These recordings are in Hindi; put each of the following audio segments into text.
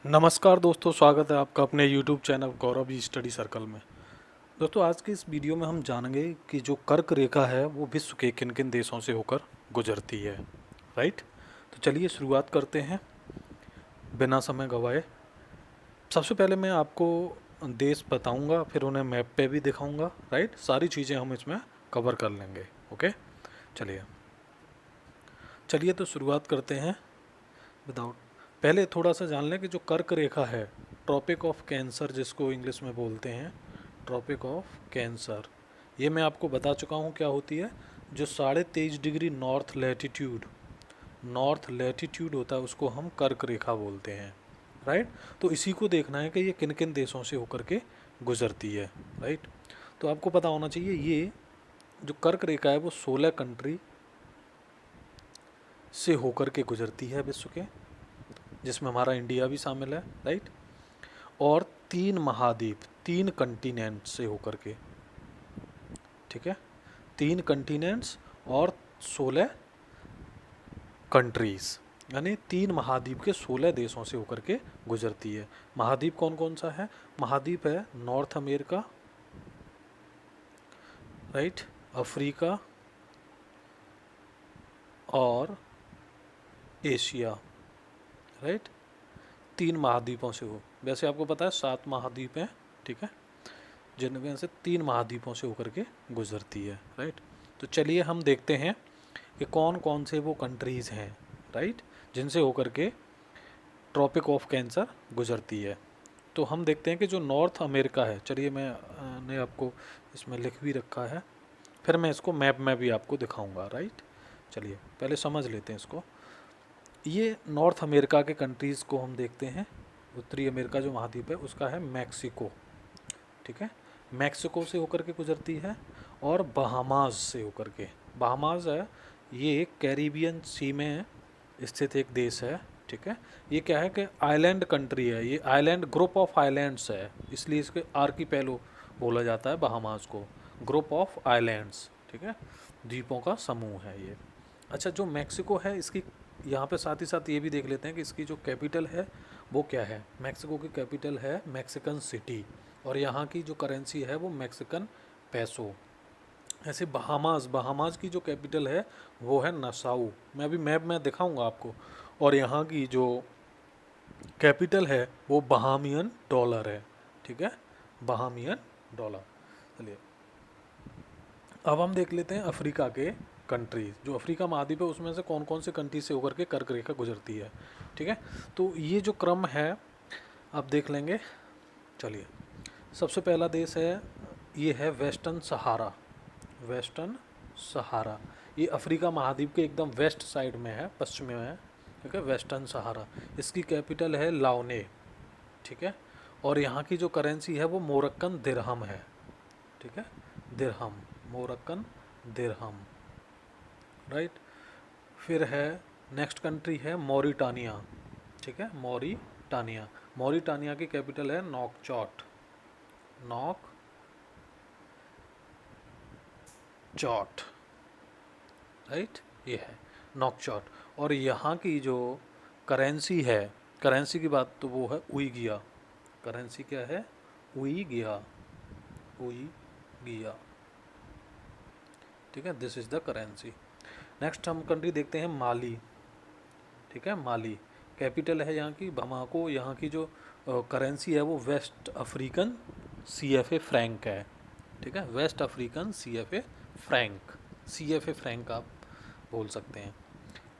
नमस्कार दोस्तों, स्वागत है आपका अपने YouTube channel Gaurav ji study circle में। दोस्तों, आज की इस वीडियो में हम जानेंगे कि जो कर्क रेखा है वो विश्व के किन किन देशों से होकर गुजरती है। राइट। तो चलिए शुरुआत करते हैं बिना समय गवाए। सबसे पहले मैं आपको देश बताऊंगा, फिर उन्हें मैप पे भी दिखाऊंगा। राइट, सारी चीज़ें हम इसमें कवर कर लेंगे। ओके, चलिए चलिए तो शुरुआत करते हैं विदाउट। पहले थोड़ा सा जान लें कि जो कर्क रेखा है, ट्रॉपिक ऑफ कैंसर जिसको इंग्लिश में बोलते हैं, ट्रॉपिक ऑफ कैंसर, ये मैं आपको बता चुका हूँ क्या होती है। जो 23.5 डिग्री नॉर्थ लैटिट्यूड होता है उसको हम कर्क रेखा बोलते हैं। राइट। तो इसी को देखना है कि ये किन किन देशों से होकर के गुजरती है। राइट। तो आपको पता होना चाहिए ये जो कर्क रेखा है वो 16 कंट्री से होकर के गुजरती है विश्व के, जिसमें हमारा इंडिया भी शामिल है। राइट। और 3 महाद्वीप, 3 कंटिनेंट से होकर के, ठीक है, 3 कंटिनेंट्स और 16 कंट्रीज, यानी 3 महाद्वीप के 16 देशों से होकर के गुजरती है। महाद्वीप कौन कौन सा है? महाद्वीप है नॉर्थ अमेरिका, राइट, अफ्रीका और एशिया। राइट। 3 महाद्वीपों से हो, वैसे आपको पता है 7 महाद्वीप हैं, ठीक है, जिनमें से 3 महाद्वीपों से होकर के गुजरती है। राइट। तो चलिए हम देखते हैं कि कौन कौन से वो कंट्रीज़ हैं, राइट, जिनसे होकर के ट्रॉपिक ऑफ कैंसर गुजरती है। तो हम देखते हैं कि जो नॉर्थ अमेरिका है, चलिए ने आपको इसमें लिख भी रखा है, फिर मैं इसको मैप में भी आपको दिखाऊंगा। राइट। चलिए पहले समझ लेते हैं इसको। ये नॉर्थ अमेरिका के कंट्रीज़ को हम देखते हैं। उत्तरी अमेरिका जो महाद्वीप है उसका है मैक्सिको, ठीक है, मैक्सिको से होकर के गुजरती है। और बहामास से होकर के, बहामास है ये कैरिबियन सी में स्थित एक देश है, ठीक है। ये क्या है कि आइलैंड कंट्री है, ये आइलैंड ग्रुप ऑफ आइलैंड्स है, इसलिए इसके आर्कीपेलो बोला जाता है बहामास को, ग्रुप ऑफ आइलैंड्स, ठीक है, द्वीपों का समूह है ये। अच्छा, जो मैक्सिको है इसकी यहाँ पे साथ ही साथ ये भी देख लेते हैं कि इसकी जो कैपिटल है वो क्या है। मैक्सिको की कैपिटल है मैक्सिकन सिटी, और यहाँ की जो करेंसी है वो मैक्सिकन पैसो। ऐसे बहामास, बहामास की जो कैपिटल है वो है नसाउ, मैं अभी मैप में दिखाऊंगा आपको। और यहाँ की जो कैपिटल है वो बहामियन डॉलर है, ठीक है, बहामियन डॉलर। चलिए अब हम देख लेते हैं अफ्रीका के कंट्रीज। जो अफ्रीका महाद्वीप है उसमें से कौन कौन से कंट्री से होकर के कर्क रेखा गुजरती है, ठीक है। तो ये जो क्रम है आप देख लेंगे। चलिए सबसे पहला देश है, ये है वेस्टर्न सहारा, वेस्टर्न सहारा, ये अफ्रीका महाद्वीप के एकदम वेस्ट साइड में है, पश्चिम में है, ठीक है, वेस्टर्न सहारा। इसकी कैपिटल है लाओने, ठीक है। और यहाँ की जो करेंसी है वो मोरक्कन दिरहम है, ठीक है, दिरहम, मोरक्कन दिरहम। राइट। फिर है नेक्स्ट कंट्री है मॉरिटानिया, ठीक है, मॉरिटानिया, मॉरिटानिया की कैपिटल है नौकचॉट, नौक चॉट, राइट, ये है नौकचॉट। और यहाँ की जो करेंसी है, करेंसी की बात तो वो है उइगिया, करेंसी क्या है? उइगिया, उइगिया, ठीक है, this is the currency. Next हम कंट्री देखते हैं माली, ठीक है, माली, कैपिटल है यहाँ की बमाको। यहाँ की जो करेंसी है वो वेस्ट अफ्रीकन CFA फ्रैंक है, ठीक है, West African CFA franc, CFA franc आप बोल सकते हैं।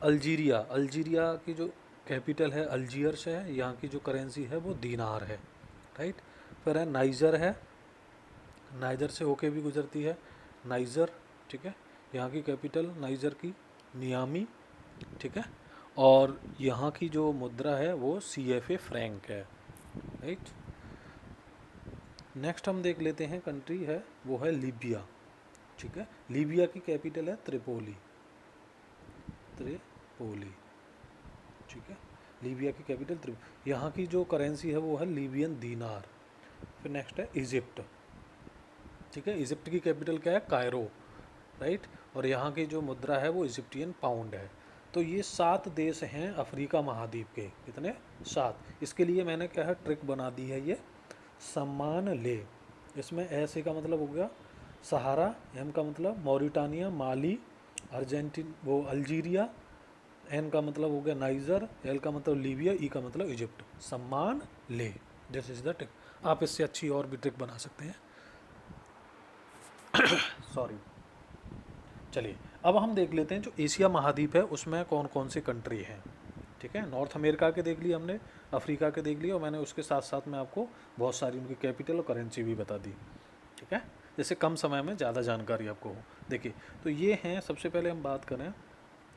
अल्जीरिया, अल्जीरिया की जो कैपिटल है अल्जीयर्स है, यहाँ की जो करेंसी है वो दीनार है। राइट। फिर है नाइजर है, नाइजर से होके भी गुजरती है, नाइजर, ठीक है, यहाँ की कैपिटल नाइजर की नियामी, ठीक है। और यहाँ की जो मुद्रा है वो CFA फ्रैंक है। राइट। नेक्स्ट हम देख लेते हैं कंट्री है वो है लीबिया, ठीक है, लीबिया की कैपिटल है त्रिपोली, त्रिपोली, ठीक है, लीबिया की कैपिटल त्रिपोली। यहाँ की जो करेंसी है वो है लीबियन दीनार। फिर नेक्स्ट है इजिप्ट, ठीक है, इजिप्ट की कैपिटल क्या है? Cairo, right. और यहाँ की जो मुद्रा है वो इजिप्टियन पाउंड है। तो ये 7 देश हैं अफ्रीका महाद्वीप के, कितने? 7। इसके लिए मैंने क्या है ट्रिक बना दी है, ये सम्मान ले। इसमें ऐसे का मतलब हो गया सहारा, एम का मतलब मॉरिटानिया, माली, अर्जेंटीन वो अल्जीरिया, एन का मतलब हो गया नाइजर, एल का मतलब लीबिया, ई का मतलब इजिप्ट। सम्मान ले, दिस इज द ट्रिक। आप इससे अच्छी और भी ट्रिक बना सकते हैं। सॉरी। चलिए अब हम देख लेते हैं जो एशिया महाद्वीप है उसमें कौन कौन सी कंट्री हैं। ठीक है, नॉर्थ अमेरिका के देख लिया हमने, अफ्रीका के देख लिया, और मैंने उसके साथ साथ में आपको बहुत सारी उनकी कैपिटल और करेंसी भी बता दी। ठीक है, जैसे कम समय में ज़्यादा जानकारी आपको हो। देखिए तो ये हैं, सबसे पहले हम बात करें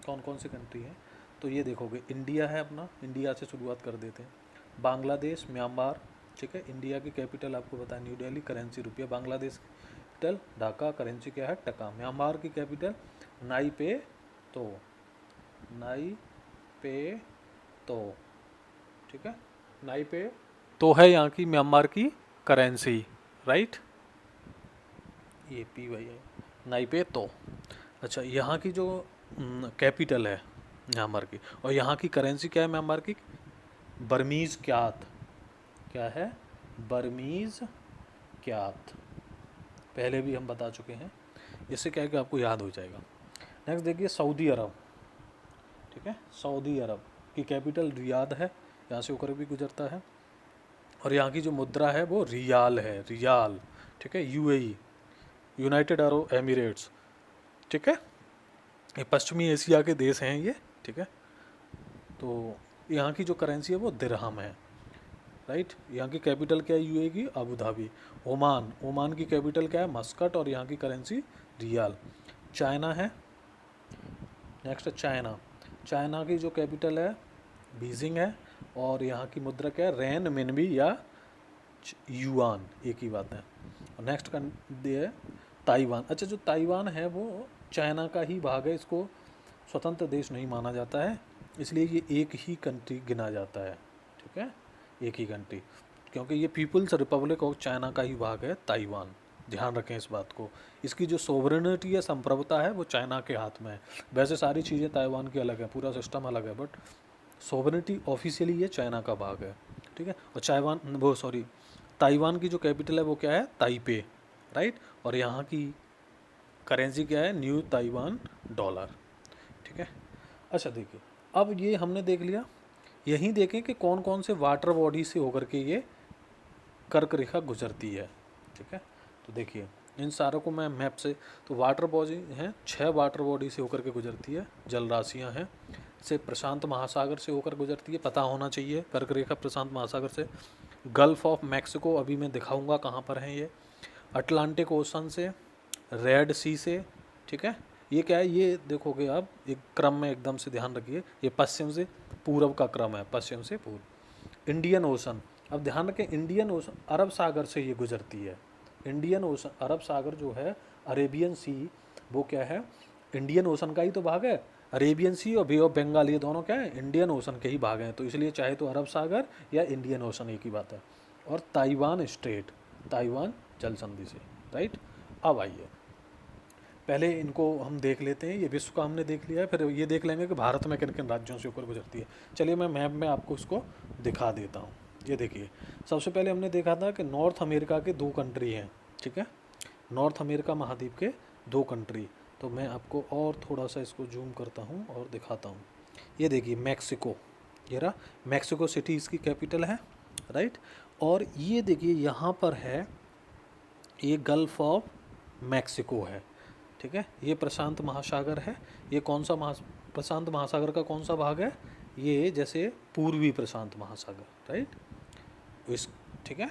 कौन कौन सी कंट्री हैं, तो ये देखोगे इंडिया है अपना, इंडिया से शुरुआत कर देते हैं। बांग्लादेश, म्यांमार, ठीक है। इंडिया की कैपिटल आपको बताया न्यू दिल्ली, करेंसी रुपया। बांग्लादेश कैपिटल ढाका, करेंसी क्या है? टका। म्यांमार की कैपिटल नाई पे तो, ठीक है, नाई पे तो है यहाँ की म्यांमार की करेंसी, राइट, ये पी वाई है, नाई पे तो। अच्छा, यहाँ की जो कैपिटल है म्यांमार की, और यहाँ की करेंसी क्या है म्यांमार की? बर्मीज़ क्यात। क्या है? बर्मीज़ क्यात। पहले भी हम बता चुके हैं, इससे क्या है कि आपको याद हो जाएगा। नेक्स्ट देखिए सऊदी अरब, ठीक है, सऊदी अरब की कैपिटल रियाद है, यहाँ से होकर भी गुजरता है, और यहाँ की जो मुद्रा है वो रियाल है, रियाल, ठीक है। यूएई, यूनाइटेड अरब एमिरेट्स, ठीक है, ये पश्चिमी एशिया के देश हैं ये, ठीक है। तो यहाँ की जो करेंसी है वो दिरहम है, राइट। यहाँ की कैपिटल क्या है यूएई की? Abu Dhabi. ओमान, ओमान की कैपिटल क्या है? मस्कट, और यहाँ की करेंसी रियाल। चाइना है, नेक्स्ट है चाइना, चाइना की जो कैपिटल है बीजिंग है, और यहाँ की मुद्रा क्या है? रेन मिनबी या युआन, एक ही बात है। नेक्स्ट कंट्री है ताइवान। अच्छा, जो ताइवान है वो चाइना का ही भाग है, इसको स्वतंत्र देश नहीं माना जाता है, इसलिए ये एक ही कंट्री गिना जाता है, ठीक है, एक ही कंट्री, क्योंकि ये पीपल्स रिपब्लिक ऑफ चाइना का ही भाग है ताइवान। ध्यान रखें इस बात को, इसकी जो सोवरेनिटी है, संप्रभुता है, वो चाइना के हाथ में है। वैसे सारी चीज़ें ताइवान की अलग है, पूरा सिस्टम अलग है, बट सोवरेनिटी ऑफिशियली ये चाइना का भाग है, ठीक है। और ताइवान की जो कैपिटल है वो क्या है? ताइपे, राइट, और यहाँ की करेंसी क्या है? न्यू ताइवान डॉलर, ठीक है। अच्छा देखिए, अब ये हमने देख लिया, यहीं देखें कि कौन कौन से वाटर बॉडी से होकर के ये कर्क रेखा गुजरती है, ठीक है। तो देखिए इन सारों को मैं मैप से, तो वाटर बॉडी हैं 6 वाटर बॉडी से होकर के गुजरती है, जल राशियाँ हैं, से प्रशांत महासागर से होकर गुजरती है, पता होना चाहिए कर्क रेखा प्रशांत महासागर से। गल्फ ऑफ मैक्सिको अभी मैं दिखाऊंगा कहाँ पर हैं ये। अटलांटिक ओशन से, रेड सी से, ठीक है। ये क्या है? ये देखोगे आप एक क्रम में, एकदम से ध्यान रखिए, ये पश्चिम से पूर्व का क्रम है, पश्चिम से पूर्व। इंडियन ओशन, अब ध्यान रखें, इंडियन ओशन अरब सागर से ये गुजरती है। इंडियन ओशन, अरब सागर जो है, अरेबियन सी, वो क्या है? इंडियन ओशन का ही तो भाग है। अरेबियन सी और बे ऑफ बंगाल, ये दोनों क्या है? इंडियन ओशन के ही भाग हैं, तो इसलिए चाहे तो अरब सागर या इंडियन ओशन एक ही बात है। और ताइवान स्ट्रेट, ताइवान जल संधि से, राइट। अब आइए पहले इनको हम देख लेते हैं, ये विश्व का हमने देख लिया है, फिर ये देख लेंगे कि भारत में किन किन राज्यों से होकर गुजरती है। चलिए मैं मैप में आपको इसको दिखा देता हूँ। ये देखिए, सबसे पहले हमने देखा था कि नॉर्थ अमेरिका के 2 कंट्री हैं, ठीक है, नॉर्थ अमेरिका महाद्वीप के 2 कंट्री। तो मैं आपको और थोड़ा सा इसको जूम करता हूँ और दिखाता हूँ। ये देखिए मैक्सिको, ये रहा मैक्सिको सिटी, इसकी कैपिटल है, राइट। और ये देखिए यहाँ पर है, ये गल्फ ऑफ मैक्सिको है, ठीक है। ये प्रशांत महासागर है, ये कौन सा प्रशांत महासागर का कौन सा भाग है? ये जैसे पूर्वी प्रशांत महासागर, राइट, इस, ठीक है,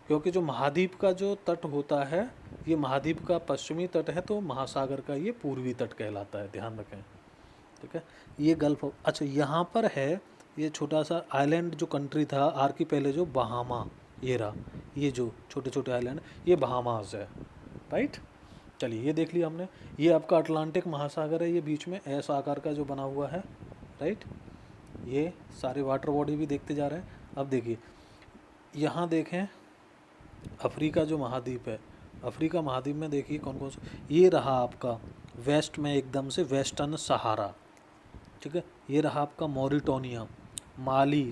क्योंकि जो महाद्वीप का जो तट होता है, ये महाद्वीप का पश्चिमी तट है, तो महासागर का ये पूर्वी तट कहलाता है, ध्यान रखें, ठीक है। ये गल्फ, अच्छा यहाँ पर है, ये छोटा सा आइलैंड जो कंट्री था पहले जो बहामा, ये रहा, ये जो छोटे छोटे आइलैंड, ये बहामास है, राइट। चलिए ये देख लिया हमने। ये आपका अटलांटिक महासागर है, ये बीच में एस आकार का जो बना हुआ है, राइट। ये सारे वाटर बॉडी भी देखते जा रहे हैं। अब देखिए यहाँ देखें, अफ्रीका जो महाद्वीप है, अफ्रीका महाद्वीप में देखिए कौन कौन सा, ये रहा आपका वेस्ट में एकदम से वेस्टर्न सहारा, ठीक है। ये रहा आपका मॉरिटानिया, माली,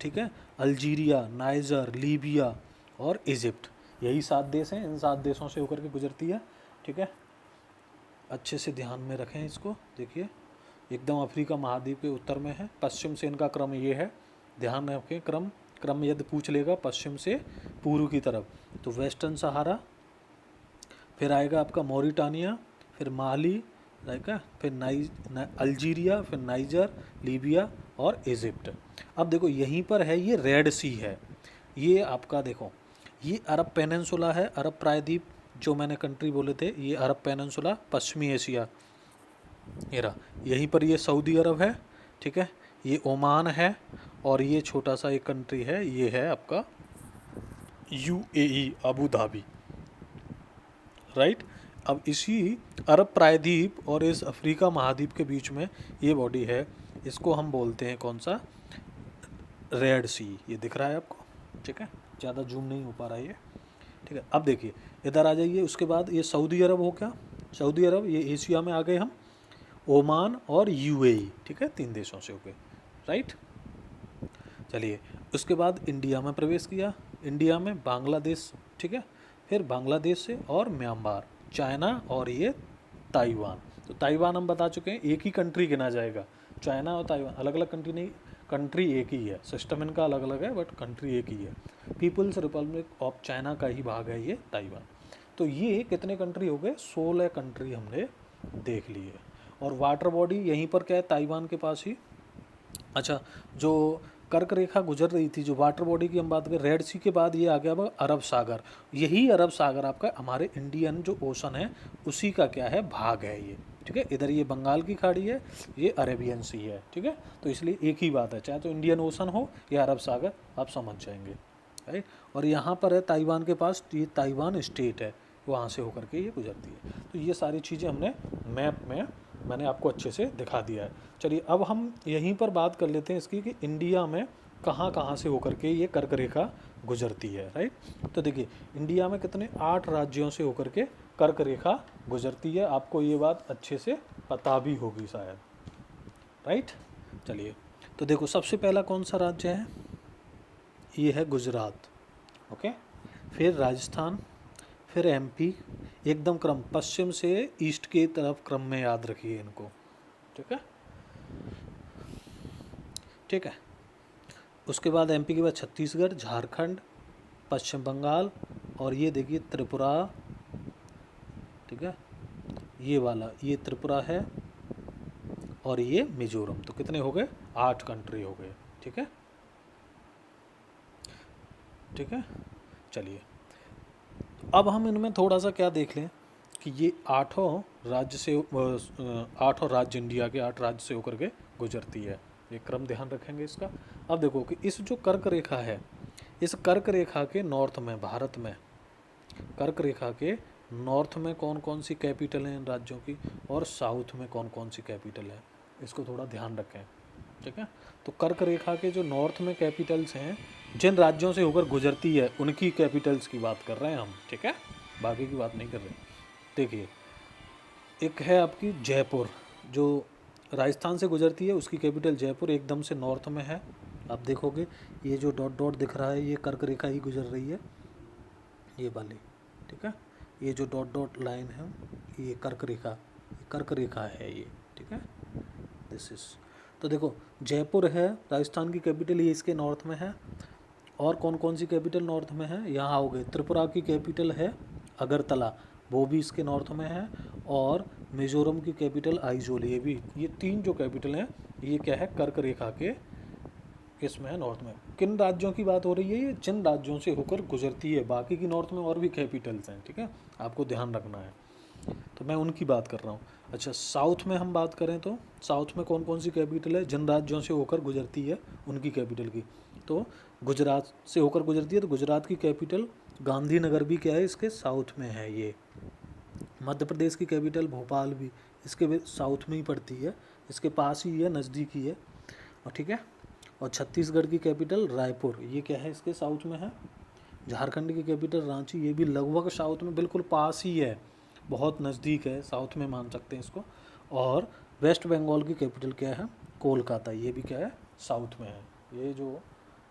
ठीक है, अल्जीरिया, नाइजर, लीबिया और इजिप्ट। यही 7 देश हैं, इन 7 देशों से होकर के गुजरती है। ठीक है, अच्छे से ध्यान में रखें इसको। देखिए एकदम अफ्रीका महाद्वीप के उत्तर में है, पश्चिम से इनका क्रम ये है, ध्यान रखें क्रम यदि पूछ लेगा पश्चिम से पूर्व की तरफ तो वेस्टर्न सहारा, फिर आएगा आपका मॉरिटानिया, फिर माली रहेगा, फिर अल्जीरिया, फिर नाइजर, लीबिया और इजिप्ट। अब देखो यहीं पर है ये रेड सी है, ये आपका देखो ये अरब पेनिनसुला है, अरब प्रायद्वीप जो मैंने कंट्री बोले थे, ये अरब पेनिनसुला पश्चिमी एशिया, ये रहा, यहीं पर ये सऊदी अरब है। ठीक है, ये ओमान है और ये छोटा सा एक कंट्री है, ये है आपका यूएई, अबू धाबी, राइट। अब इसी अरब प्रायद्वीप और इस अफ्रीका महाद्वीप के बीच में ये बॉडी है, इसको हम बोलते हैं कौन सा, रेड सी। ये दिख रहा है आपको, ठीक है, ज़्यादा जूम नहीं हो पा रहा है ये, ठीक है। अब देखिए इधर आ जाइए, उसके बाद ये सऊदी अरब हो गया, सऊदी अरब, ये एशिया में आ गए हम, ओमान और यूएई, ठीक है, 3 देशों से हो गए, राइट। चलिए उसके बाद इंडिया में प्रवेश किया, इंडिया में बांग्लादेश, ठीक है, फिर बांग्लादेश से और म्यांमार, चाइना और ये ताइवान। तो ताइवान हम बता चुके हैं, एक ही कंट्री गिना जाएगा, चाइना और ताइवान अलग अलग कंट्री नहीं, कंट्री एक ही है, सिस्टम इनका अलग अलग है बट कंट्री एक ही है। पीपल्स रिपब्लिक ऑफ चाइना का ही भाग है ये ताइवान। तो ये कितने कंट्री हो गए, 16 कंट्री हमने देख ली है। और वाटर बॉडी यहीं पर क्या है, ताइवान के पास ही। अच्छा, जो कर्क रेखा गुजर रही थी, जो वाटर बॉडी की हम बात करें, रेड सी के बाद ये आ गया अब अरब सागर। यही अरब सागर आपका हमारे इंडियन जो ओशन है उसी का क्या है, भाग है ये, ठीक है। इधर ये बंगाल की खाड़ी है, ये अरेबियन सी है, ठीक है। तो इसलिए एक ही बात है, चाहे तो इंडियन ओशन हो या अरब सागर, आप समझ जाएंगे, राइट। और यहाँ पर है ताइवान के पास, ये ताइवान स्टेट है, वहाँ से होकर के ये गुजरती है। तो ये सारी चीज़ें हमने मैप में मैंने आपको अच्छे से दिखा दिया है। चलिए अब हम यहीं पर बात कर लेते हैं इसकी कि इंडिया में कहाँ कहाँ से होकर के ये कर्क रेखा गुजरती है, राइट। तो देखिए इंडिया में कितने 8 राज्यों से होकर के कर्क रेखा गुजरती है, आपको ये बात अच्छे से पता भी होगी शायद, राइट। चलिए तो देखो सबसे पहला कौन सा राज्य है, ये है गुजरात, ओके, फिर राजस्थान, फिर एमपी, एकदम क्रम पश्चिम से ईस्ट की तरफ क्रम में याद रखिए इनको, ठीक है, ठीक है। उसके बाद एमपी के बाद छत्तीसगढ़, झारखंड, पश्चिम बंगाल और ये देखिए त्रिपुरा, ठीक है, ये वाला ये त्रिपुरा है और ये मिजोरम। तो कितने हो गए, 8 कंट्री हो गए, ठीक है, ठीक है। चलिए अब हम इनमें थोड़ा सा क्या देख लें कि ये 8 राज्य से 8 राज्य, इंडिया के 8 राज्य से होकर के गुजरती है, ये क्रम ध्यान रखेंगे इसका। अब देखो कि इस जो कर्क रेखा है, इस कर्क रेखा के नॉर्थ में, भारत में कर्क रेखा के नॉर्थ में कौन कौन सी कैपिटल हैं इन राज्यों की, और साउथ में कौन कौन सी कैपिटल है, इसको थोड़ा ध्यान रखें, ठीक है। तो कर्क रेखा के जो नॉर्थ में कैपिटल्स हैं, जिन राज्यों से होकर गुजरती है उनकी कैपिटल्स की बात कर रहे हैं हम, ठीक है, बाकी की बात नहीं कर रहे। देखिए एक है आपकी जयपुर, जो राजस्थान से गुजरती है, उसकी कैपिटल जयपुर, एकदम से नॉर्थ में है। आप देखोगे ये जो डॉट डॉट दिख रहा है ये कर्क रेखा ही गुजर रही है, ये वाली, ठीक है, ये जो डॉट डॉट लाइन है ये कर्क रेखा है ये, ठीक है, दिस इज। तो देखो जयपुर है राजस्थान की कैपिटल, ये इसके नॉर्थ में है। और कौन कौन सी कैपिटल नॉर्थ में है, यहाँ हो गए, त्रिपुरा की कैपिटल है अगरतला, वो भी इसके नॉर्थ में है। और मिजोरम की कैपिटल आइजोल, ये भी, ये 3 जो कैपिटल हैं ये क्या है, कर्क रेखा के किसमें है, नॉर्थ में। किन राज्यों की बात हो रही है, ये जिन राज्यों से होकर गुजरती है, बाकी की नॉर्थ में और भी कैपिटल्स हैं, ठीक है, आपको ध्यान रखना है, तो मैं उनकी बात कर रहा हूँ। अच्छा साउथ में हम बात करें तो साउथ में कौन कौन सी कैपिटल है, जिन राज्यों से होकर गुजरती है उनकी कैपिटल की, तो गुजरात से होकर गुजरती है तो गुजरात की कैपिटल गांधीनगर भी क्या है, इसके साउथ में है। ये मध्य प्रदेश की कैपिटल भोपाल भी इसके साउथ में ही पड़ती है, इसके पास ही है, नज़दीक ही है, और ठीक है। और छत्तीसगढ़ की कैपिटल रायपुर, ये क्या है, इसके साउथ में है। झारखंड की कैपिटल रांची, ये भी लगभग साउथ में, बिल्कुल पास ही है, बहुत नज़दीक है, साउथ में मान सकते हैं इसको। और वेस्ट बंगाल की कैपिटल क्या है? कोलकाता। ये भी क्या है? साउथ में है। ये जो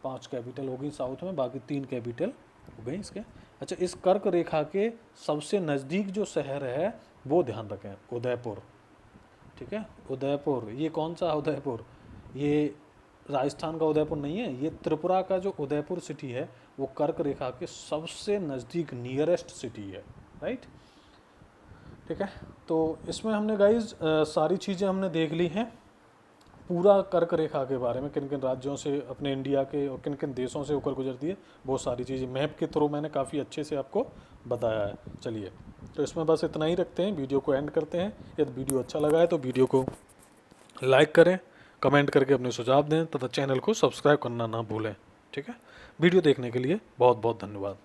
5 कैपिटल होगी साउथ में, बाकी 3 कैपिटल हो गई इसके। अच्छा, इस कर्क रेखा के सबसे नज़दीक जो शहर है वो ध्यान रखें, उदयपुर। ठीक है, उदयपुर। ये कौन सा उदयपुर? ये राजस्थान का उदयपुर नहीं है, ये त्रिपुरा का जो उदयपुर सिटी है वो कर्क रेखा के सबसे नज़दीक नियरेस्ट सिटी है। राइट, ठीक है। तो इसमें हमने गाइज सारी चीज़ें हमने देख ली हैं, पूरा कर्क रेखा के बारे में, किन किन राज्यों से अपने इंडिया के और किन किन देशों से होकर गुजरती है, वो सारी चीज़ें मैप के थ्रू मैंने काफ़ी अच्छे से आपको बताया है। चलिए, तो इसमें बस इतना ही रखते हैं, वीडियो को एंड करते हैं। यदि वीडियो अच्छा लगा है तो वीडियो को लाइक करें, कमेंट करके अपने सुझाव दें तथा चैनल को सब्सक्राइब करना ना भूलें। ठीक है, वीडियो देखने के लिए बहुत बहुत धन्यवाद।